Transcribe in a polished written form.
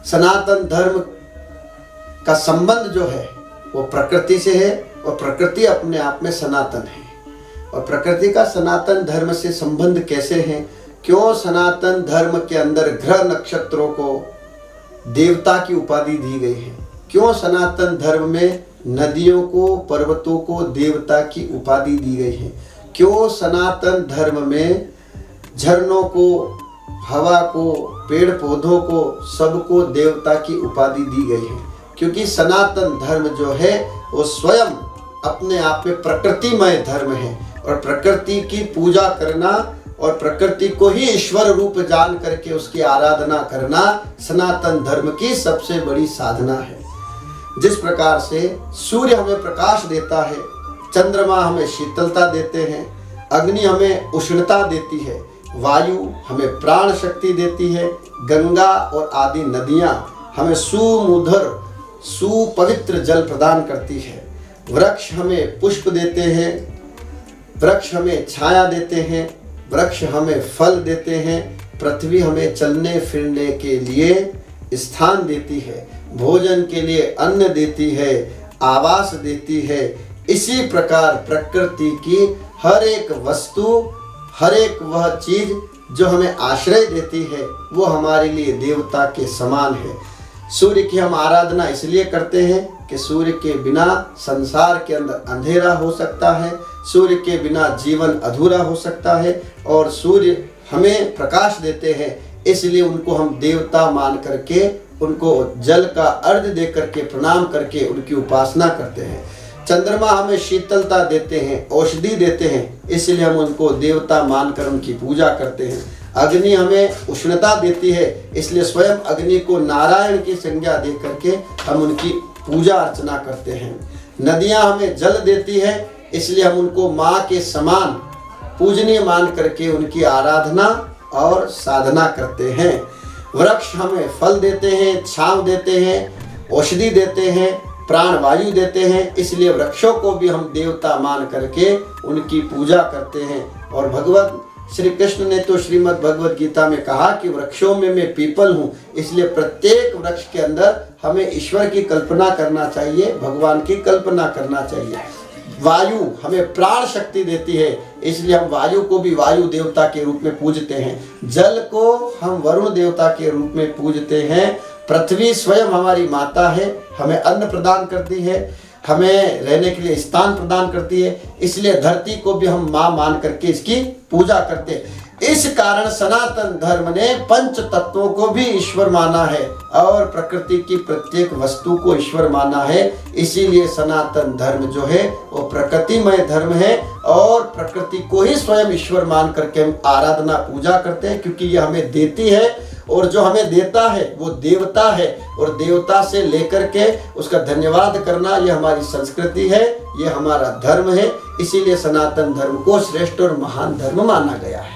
सनातन धर्म का संबंध जो है वो प्रकृति से है और प्रकृति अपने आप में सनातन है। और प्रकृति का सनातन धर्म से संबंध कैसे है? क्यों सनातन धर्म के अंदर ग्रह नक्षत्रों को देवता की उपाधि दी गई है? क्यों सनातन धर्म में नदियों को, पर्वतों को देवता की उपाधि दी गई है? क्यों सनातन धर्म में झरनों को, हवा को, पेड़ पौधों को, सबको देवता की उपाधि दी गई है? क्योंकि सनातन धर्म जो है वो स्वयं अपने आप में प्रकृतिमय धर्म है और प्रकृति की पूजा करना और प्रकृति को ही ईश्वर रूप जान करके उसकी आराधना करना सनातन धर्म की सबसे बड़ी साधना है। जिस प्रकार से सूर्य हमें प्रकाश देता है, चंद्रमा हमें शीतलता देते हैं, अग्नि हमें उष्णता देती है, वायु हमें प्राण शक्ति देती है, गंगा और आदि नदियां हमें सुमधुर सुपवित्र जल प्रदान करती है, वृक्ष हमें पुष्प देते हैं, वृक्ष हमें छाया देते हैं, वृक्ष हमें फल देते हैं, पृथ्वी हमें चलने फिरने के लिए स्थान देती है, भोजन के लिए अन्न देती है, आवास देती है। इसी प्रकार प्रकृति की हर एक वस्तु, हर एक वह चीज जो हमें आश्रय देती है वो हमारे लिए देवता के समान है। सूर्य की हम आराधना इसलिए करते हैं कि सूर्य के बिना संसार के अंदर अंधेरा हो सकता है, सूर्य के बिना जीवन अधूरा हो सकता है और सूर्य हमें प्रकाश देते हैं, इसलिए उनको हम देवता मान करके उनको जल का अर्घ्य दे करके प्रणाम करके उनकी उपासना करते हैं। चंद्रमा हमें शीतलता देते हैं, औषधि देते हैं, इसलिए हम उनको देवता मानकर उनकी पूजा करते हैं। अग्नि हमें उष्णता देती है, इसलिए स्वयं अग्नि को नारायण की संज्ञा दे करके हम उनकी पूजा अर्चना करते हैं। नदियां हमें जल देती है, इसलिए हम उनको माँ के समान पूजनीय मान करके उनकी आराधना और साधना करते हैं। वृक्ष हमें फल देते हैं, छांव देते हैं, औषधि देते हैं, प्राण वायु देते हैं, इसलिए वृक्षों को भी हम देवता मान करके उनकी पूजा करते हैं। और भगवत श्री कृष्ण ने तो श्रीमद् भगवद गीता में कहा कि वृक्षों में मैं पीपल हूँ, इसलिए प्रत्येक वृक्ष के अंदर हमें ईश्वर की कल्पना करना चाहिए, भगवान की कल्पना करना चाहिए। वायु हमें प्राण शक्ति देती है, इसलिए हम वायु को भी वायु देवता के रूप में पूजते हैं। जल को हम वरुण देवता के रूप में पूजते हैं। पृथ्वी स्वयं हमारी माता है, हमें अन्न प्रदान करती है, हमें रहने के लिए स्थान प्रदान करती है, इसलिए धरती को भी हम माँ मान करके इसकी पूजा करते हैं। इस कारण सनातन धर्म ने पंच तत्वों को भी ईश्वर माना है और प्रकृति की प्रत्येक वस्तु को ईश्वर माना है। इसीलिए सनातन धर्म जो है वो प्रकृतिमय धर्म है और प्रकृति को ही स्वयं ईश्वर मान करके हम आराधना पूजा करते हैं, क्योंकि ये हमें देती है और जो हमें देता है वो देवता है और देवता से लेकर के उसका धन्यवाद करना ये हमारी संस्कृति है, ये हमारा धर्म है। इसीलिए सनातन धर्म को श्रेष्ठ और महान धर्म माना गया है।